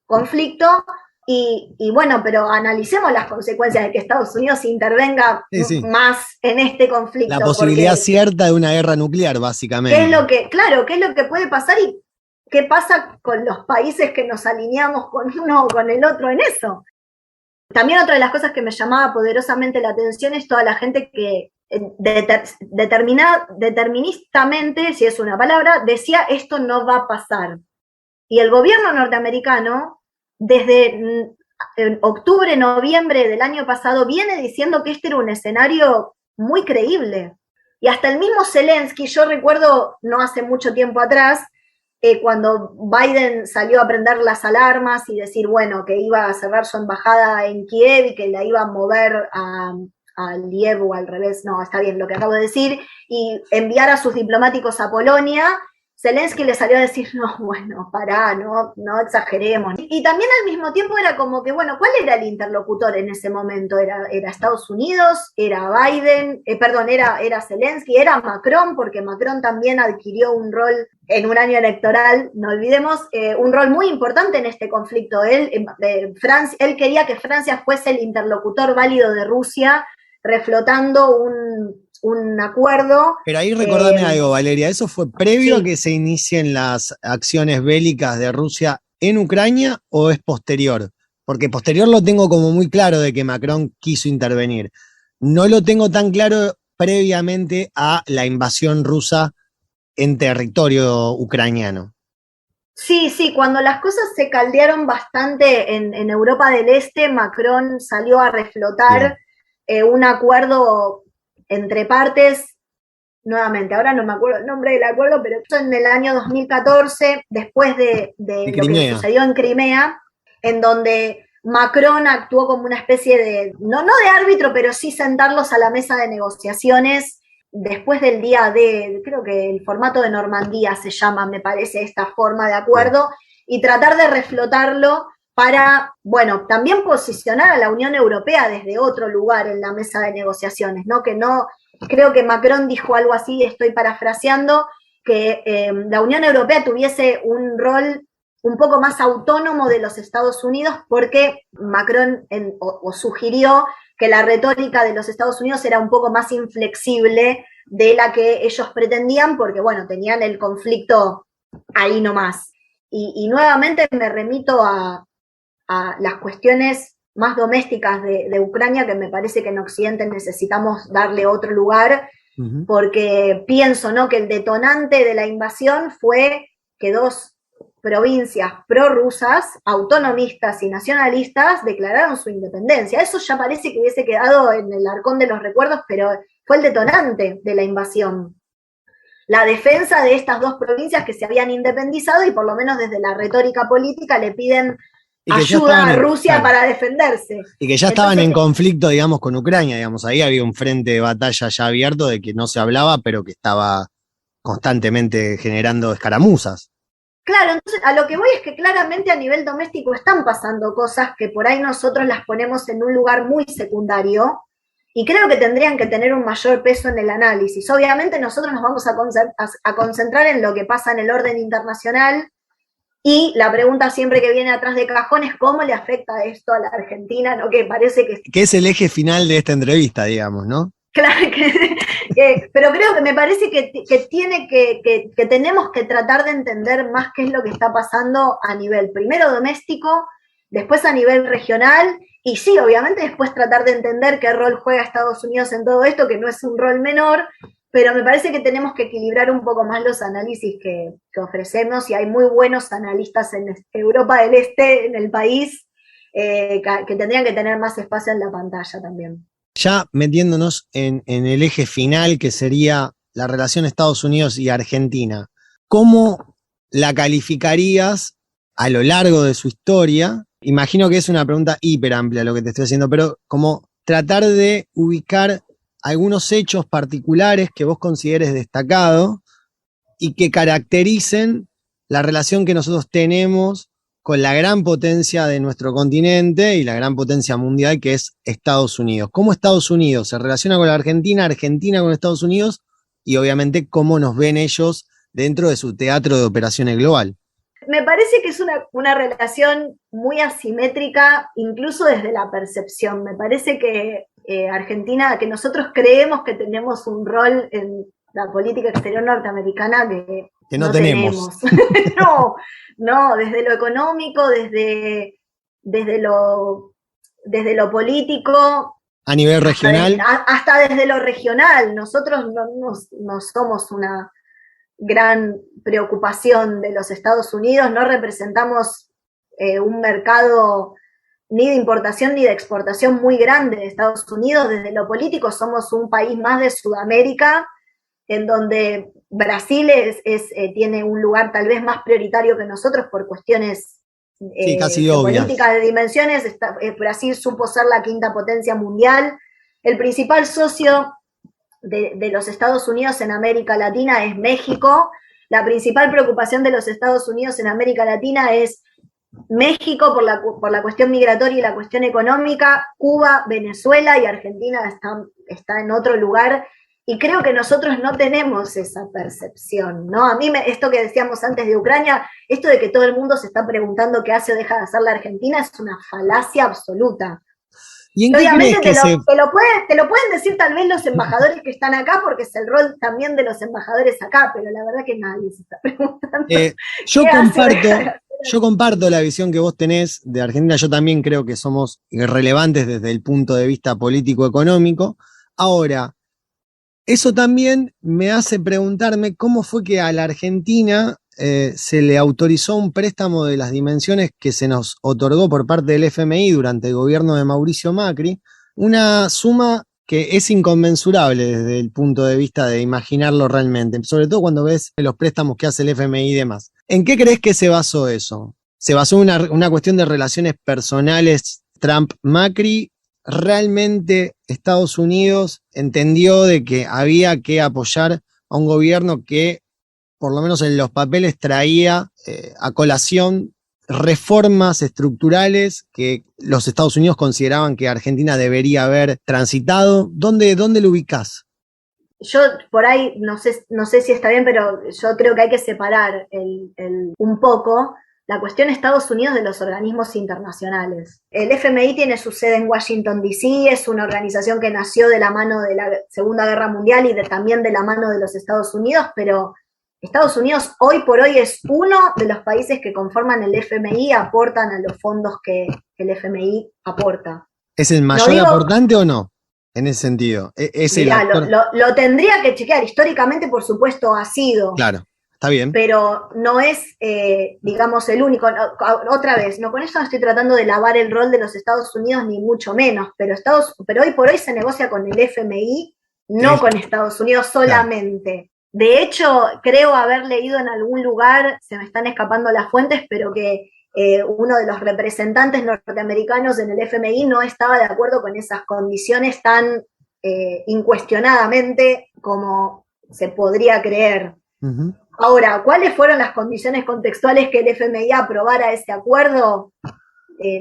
conflicto, y bueno, pero analicemos las consecuencias de que Estados Unidos intervenga más en este conflicto. La posibilidad cierta de una guerra nuclear, básicamente. ¿Qué es lo que puede pasar y qué pasa con los países que nos alineamos con uno o con el otro en eso? También otra de las cosas que me llamaba poderosamente la atención es toda la gente que deterministamente, si es una palabra, decía esto no va a pasar. Y el gobierno norteamericano, desde octubre, noviembre del año pasado, viene diciendo que este era un escenario muy creíble. Y hasta el mismo Zelensky, yo recuerdo no hace mucho tiempo atrás, cuando Biden salió a prender las alarmas y decir, bueno, que iba a cerrar su embajada en Kiev y que la iba a mover a Liev o al revés, no, está bien lo que acabo de decir, y enviar a sus diplomáticos a Polonia, Zelensky le salió a decir, no, bueno, pará, no exageremos. Y también al mismo tiempo era como que, bueno, ¿cuál era el interlocutor en ese momento? ¿Era Estados Unidos? ¿Era Biden? Era Zelensky, era Macron, porque Macron también adquirió un rol en un año electoral, no olvidemos, un rol muy importante en este conflicto. Él quería que Francia fuese el interlocutor válido de Rusia, reflotando un acuerdo. Pero ahí recordame algo, Valeria, ¿eso fue previo Sí. a que se inicien las acciones bélicas de Rusia en Ucrania o es posterior? Porque posterior lo tengo como muy claro de que Macron quiso intervenir. No lo tengo tan claro previamente a la invasión rusa en territorio ucraniano. Sí, cuando las cosas se caldearon bastante en Europa del Este, Macron salió a reflotar un acuerdo entre partes. Nuevamente, ahora no me acuerdo el nombre del acuerdo, pero esto en el año 2014, después de lo que sucedió en Crimea, en donde Macron actuó como una especie de, no de árbitro, pero sí sentarlos a la mesa de negociaciones después del día de, creo que el formato de Normandía se llama, me parece, esta forma de acuerdo, y tratar de reflotarlo para, bueno, también posicionar a la Unión Europea desde otro lugar en la mesa de negociaciones, ¿no? Que no, creo que Macron dijo algo así, estoy parafraseando, que la Unión Europea tuviese un rol un poco más autónomo de los Estados Unidos, porque Macron sugirió que la retórica de los Estados Unidos era un poco más inflexible de la que ellos pretendían, porque bueno, tenían el conflicto ahí nomás. Y nuevamente me remito a las cuestiones más domésticas de Ucrania, que me parece que en Occidente necesitamos darle otro lugar, porque pienso, ¿no?, que el detonante de la invasión fue que dos provincias prorrusas, autonomistas y nacionalistas, declararon su independencia. Eso ya parece que hubiese quedado en el arcón de los recuerdos, pero fue el detonante de la invasión. La defensa de estas dos provincias que se habían independizado y por lo menos desde la retórica política le piden ayuda a Rusia para defenderse. Y que ya estaban en conflicto, digamos, con Ucrania, digamos, ahí había un frente de batalla ya abierto de que no se hablaba, pero que estaba constantemente generando escaramuzas. Claro, entonces a lo que voy es que claramente a nivel doméstico están pasando cosas que por ahí nosotros las ponemos en un lugar muy secundario y creo que tendrían que tener un mayor peso en el análisis. Obviamente nosotros nos vamos a concentrar en lo que pasa en el orden internacional y la pregunta siempre que viene atrás de cajón es cómo le afecta esto a la Argentina, ¿no? Que parece que es el eje final de esta entrevista, digamos, ¿no? Claro, pero creo que me parece que tenemos que tratar de entender más qué es lo que está pasando a nivel primero doméstico, después a nivel regional, y sí, obviamente después tratar de entender qué rol juega Estados Unidos en todo esto, que no es un rol menor, pero me parece que tenemos que equilibrar un poco más los análisis que ofrecemos, y hay muy buenos analistas en Europa del Este, en el país, que tendrían que tener más espacio en la pantalla también. Ya metiéndonos en el eje final, que sería la relación Estados Unidos y Argentina, ¿cómo la calificarías a lo largo de su historia? Imagino que es una pregunta hiper amplia lo que te estoy haciendo, pero como tratar de ubicar algunos hechos particulares que vos consideres destacado y que caractericen la relación que nosotros tenemos con la gran potencia de nuestro continente y la gran potencia mundial que es Estados Unidos. ¿Cómo Estados Unidos se relaciona con la Argentina, Argentina con Estados Unidos y obviamente cómo nos ven ellos dentro de su teatro de operaciones global? Me parece que es una relación muy asimétrica, incluso desde la percepción. Me parece que Argentina, que nosotros creemos que tenemos un rol en la política exterior norteamericana que no tenemos. No, desde lo económico, desde lo político. A nivel regional. Hasta desde lo regional. Nosotros no somos una gran preocupación de los Estados Unidos, no representamos un mercado ni de importación ni de exportación muy grande de Estados Unidos. Desde lo político somos un país más de Sudamérica, en donde Brasil tiene un lugar tal vez más prioritario que nosotros por cuestiones casi de obvias. Política de dimensiones. Brasil supo ser la quinta potencia mundial. El principal socio de los Estados Unidos en América Latina es México, la principal preocupación de los Estados Unidos en América Latina es México por la cuestión migratoria y la cuestión económica, Cuba, Venezuela y Argentina está en otro lugar, y creo que nosotros no tenemos esa percepción, ¿no? A mí, esto que decíamos antes de Ucrania, esto de que todo el mundo se está preguntando qué hace o deja de hacer la Argentina, es una falacia absoluta. ¿Y en qué obviamente crees que te lo pueden decir tal vez los embajadores que están acá, porque es el rol también de los embajadores acá, pero la verdad que nadie se está preguntando yo comparto la visión que vos tenés de Argentina. Yo también creo que somos irrelevantes desde el punto de vista político-económico. Ahora, eso también me hace preguntarme cómo fue que a la Argentina se le autorizó un préstamo de las dimensiones que se nos otorgó por parte del FMI durante el gobierno de Mauricio Macri, una suma que es inconmensurable desde el punto de vista de imaginarlo realmente, sobre todo cuando ves los préstamos que hace el FMI y demás. ¿En qué crees que se basó eso? ¿Se basó en una cuestión de relaciones personales Trump-Macri? ¿Realmente Estados Unidos entendió de que había que apoyar a un gobierno que, por lo menos en los papeles, traía a colación reformas estructurales que los Estados Unidos consideraban que Argentina debería haber transitado? ¿Dónde lo ubicás? Yo por ahí, no sé si está bien, pero yo creo que hay que separar un poco la cuestión Estados Unidos de los organismos internacionales. El FMI tiene su sede en Washington, D.C., es una organización que nació de la mano de la Segunda Guerra Mundial y también de la mano de los Estados Unidos, pero Estados Unidos hoy por hoy es uno de los países que conforman el FMI, aportan a los fondos que el FMI aporta. ¿Es el mayor aportante o no? En ese sentido. Mirá, lo tendría que chequear. Históricamente, por supuesto, ha sido. Claro. Está bien. Pero no es, digamos, el único. Otra vez, no con eso no estoy tratando de lavar el rol de los Estados Unidos, ni mucho menos, pero hoy por hoy se negocia con el FMI, no con Estados Unidos solamente. Claro. De hecho, creo haber leído en algún lugar, se me están escapando las fuentes, pero que uno de los representantes norteamericanos en el FMI no estaba de acuerdo con esas condiciones tan incuestionadamente como se podría creer. Uh-huh. Ahora, ¿cuáles fueron las condiciones contextuales que el FMI aprobara ese acuerdo?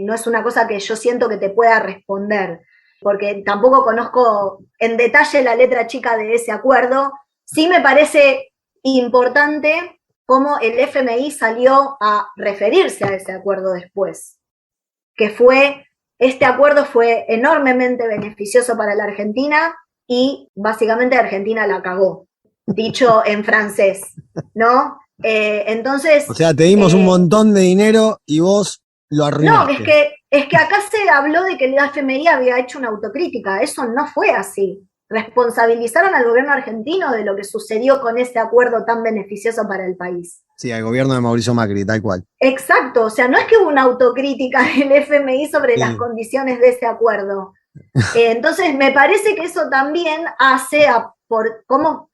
No es una cosa que yo siento que te pueda responder, porque tampoco conozco en detalle la letra chica de ese acuerdo. Sí me parece importante cómo el FMI salió a referirse a ese acuerdo después, que este acuerdo fue enormemente beneficioso para la Argentina y básicamente Argentina la cagó. Dicho en francés, ¿no? Entonces... O sea, te dimos un montón de dinero y vos lo arruinaste. No, es que acá se habló de que el FMI había hecho una autocrítica. Eso no fue así. Responsabilizaron al gobierno argentino de lo que sucedió con ese acuerdo tan beneficioso para el país. Sí, al gobierno de Mauricio Macri, tal cual. Exacto, o sea, no es que hubo una autocrítica del FMI sobre las condiciones de ese acuerdo. Entonces, me parece que eso también hace por cómo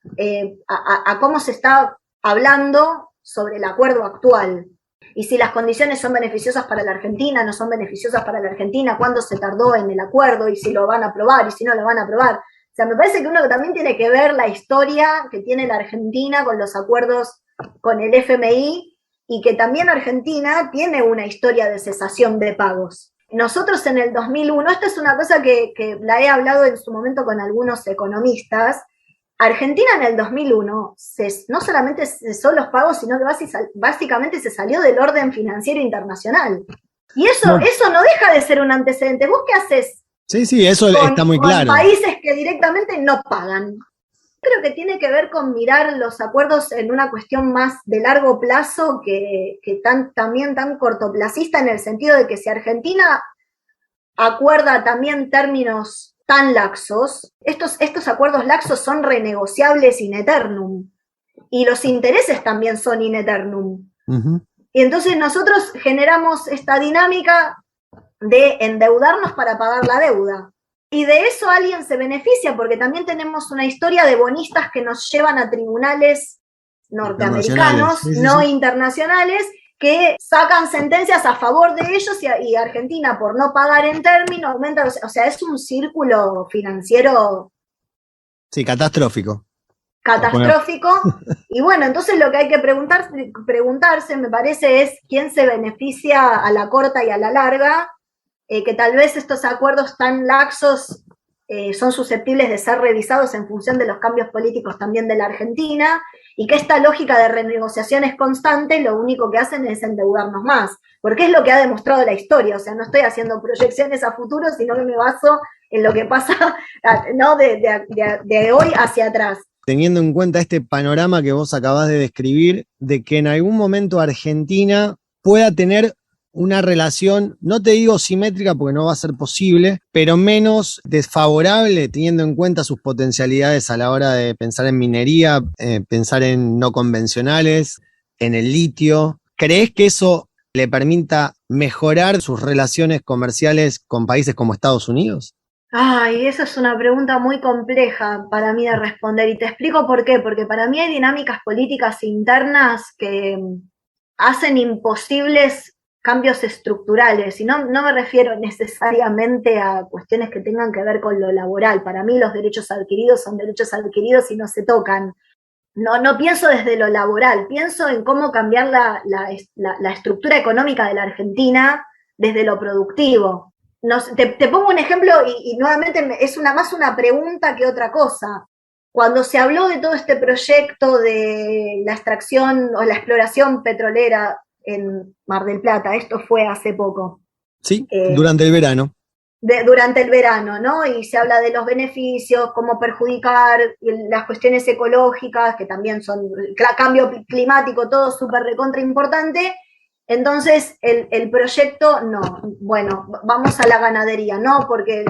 se está hablando sobre el acuerdo actual. Y si las condiciones son beneficiosas para la Argentina, no son beneficiosas para la Argentina, cuándo se tardó en el acuerdo, y si lo van a aprobar, y si no lo van a aprobar. O sea, me parece que uno también tiene que ver la historia que tiene la Argentina con los acuerdos con el FMI, y que también Argentina tiene una historia de cesación de pagos. Nosotros en el 2001, esta es una cosa que la he hablado en su momento con algunos economistas, Argentina en el 2001 no solamente cesó los pagos, sino que básicamente se salió del orden financiero internacional. Y eso no deja de ser un antecedente. ¿Vos qué haces? Sí, eso está muy claro. Con países que directamente no pagan. Creo que tiene que ver con mirar los acuerdos en una cuestión más de largo plazo que también tan cortoplacista, en el sentido de que si Argentina acuerda también términos tan laxos, estos acuerdos laxos son renegociables in eternum, y los intereses también son in eternum. Uh-huh. Y entonces nosotros generamos esta dinámica de endeudarnos para pagar la deuda. Y de eso alguien se beneficia, porque también tenemos una historia de bonistas que nos llevan a tribunales norteamericanos, internacionales, que sacan sentencias a favor de ellos, y Argentina, por no pagar en término, aumenta. O sea, es un círculo financiero. Sí, catastrófico. catastrófico. Y bueno, entonces lo que hay que preguntarse, me parece, es quién se beneficia a la corta y a la larga, que tal vez estos acuerdos tan laxos son susceptibles de ser revisados en función de los cambios políticos también de la Argentina, y que esta lógica de renegociaciones constante lo único que hacen es endeudarnos más, porque es lo que ha demostrado la historia. O sea, no estoy haciendo proyecciones a futuro, sino que me baso en lo que pasa, ¿no? de hoy hacia atrás. Teniendo en cuenta este panorama que vos acabás de describir, de que en algún momento Argentina pueda tener una relación, no te digo simétrica porque no va a ser posible, pero menos desfavorable, teniendo en cuenta sus potencialidades a la hora de pensar en minería, pensar en no convencionales, en el litio. ¿Crees que eso le permita mejorar sus relaciones comerciales con países como Estados Unidos? Ay, esa es una pregunta muy compleja para mí de responder, y te explico por qué. Porque para mí hay dinámicas políticas internas que hacen imposibles cambios estructurales, y no me refiero necesariamente a cuestiones que tengan que ver con lo laboral. Para mí los derechos adquiridos son derechos adquiridos y no se tocan. No pienso desde lo laboral, pienso en cómo cambiar la estructura económica de la Argentina desde lo productivo. Te pongo un ejemplo y nuevamente es más una pregunta que otra cosa. Cuando se habló de todo este proyecto de la extracción o la exploración petrolera en Mar del Plata, esto fue hace poco. Sí, durante el verano. Durante el verano, ¿no? Y se habla de los beneficios, cómo perjudicar las cuestiones ecológicas, que también son cambio climático, todo súper recontra importante. Entonces, el proyecto, no. Bueno, vamos a la ganadería, ¿no? Porque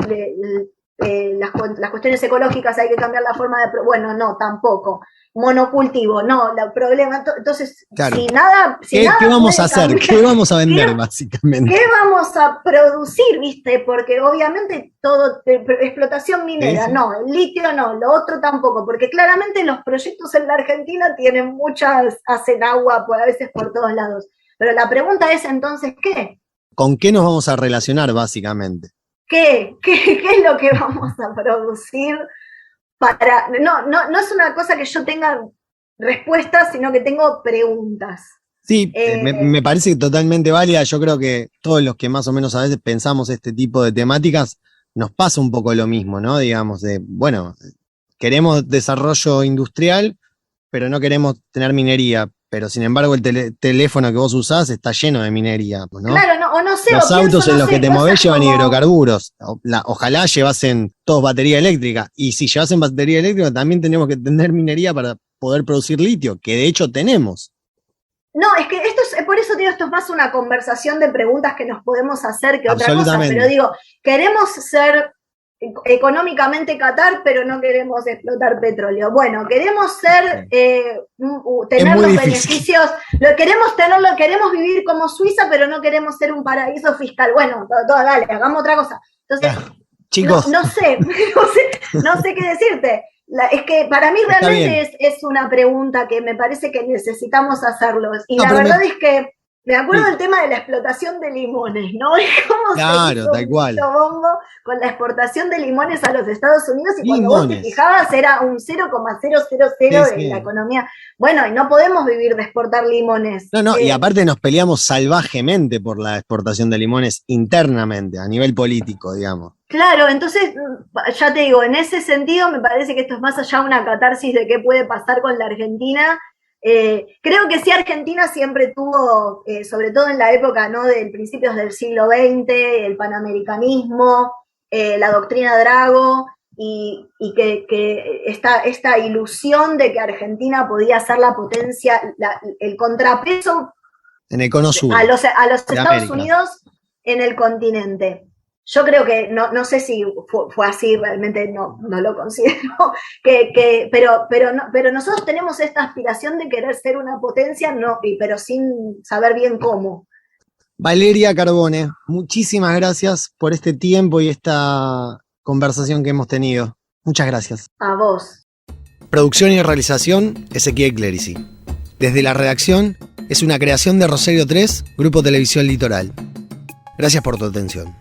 las cuestiones ecológicas hay que cambiar la forma de... Bueno, no, tampoco. Monocultivo, no, el problema. Entonces, claro. ¿Qué vamos a hacer? ¿Qué vamos a vender, básicamente? ¿Qué vamos a producir, viste? Porque obviamente todo, explotación minera, sí. No, el litio no, lo otro tampoco, porque claramente los proyectos en la Argentina tienen hacen agua a veces por todos lados. Pero la pregunta es entonces, ¿qué? ¿Con qué nos vamos a relacionar, básicamente? ¿Qué es lo que vamos a producir? No es una cosa que yo tenga respuestas, sino que tengo preguntas. Sí, me parece totalmente válida. Yo creo que todos los que más o menos a veces pensamos este tipo de temáticas, nos pasa un poco lo mismo, ¿no? Digamos, bueno, queremos desarrollo industrial, pero no queremos tener minería. Pero sin embargo el teléfono que vos usás está lleno de minería, ¿no? Claro, no sé. Los autos en los que te movés llevan hidrocarburos. Ojalá llevasen todos batería eléctrica. Y si llevasen batería eléctrica, también tenemos que tener minería para poder producir litio, que de hecho tenemos. No, es que por eso digo, esto es más una conversación de preguntas que nos podemos hacer que otra cosa. Pero digo, queremos ser económicamente Qatar, pero no queremos explotar petróleo. Bueno, queremos tener los beneficios, queremos vivir como Suiza, pero no queremos ser un paraíso fiscal. Bueno, dale, hagamos otra cosa. Entonces, chicos, no sé qué decirte. Es que para mí realmente es una pregunta que me parece que necesitamos hacerlos. Y la verdad es que me acuerdo del tema de la explotación de limones, ¿no? Y cómo se hizo tal cual. Bombo con la exportación de limones a los Estados Unidos, y cuando vos te fijabas era un 0,000 de la economía. Bueno, y no podemos vivir de exportar limones. No, y aparte nos peleamos salvajemente por la exportación de limones internamente, a nivel político, digamos. Claro, entonces, ya te digo, en ese sentido me parece que esto es más allá de una catarsis de qué puede pasar con la Argentina. Creo que sí, Argentina siempre tuvo, sobre todo en la época, ¿no?, de principios del siglo XX, el panamericanismo, la doctrina Drago, y que esta ilusión de que Argentina podía ser la potencia, el contrapeso en el cono sur, a los Estados Unidos en el continente. Yo creo que, no sé si fue así, realmente no lo considero, pero nosotros tenemos esta aspiración de querer ser una potencia, pero sin saber bien cómo. Valeria Carbone, muchísimas gracias por este tiempo y esta conversación que hemos tenido. Muchas gracias. A vos. Producción y realización, Ezequiel Clerici. Desde la redacción, es una creación de Rosario 3, Grupo Televisión Litoral. Gracias por tu atención.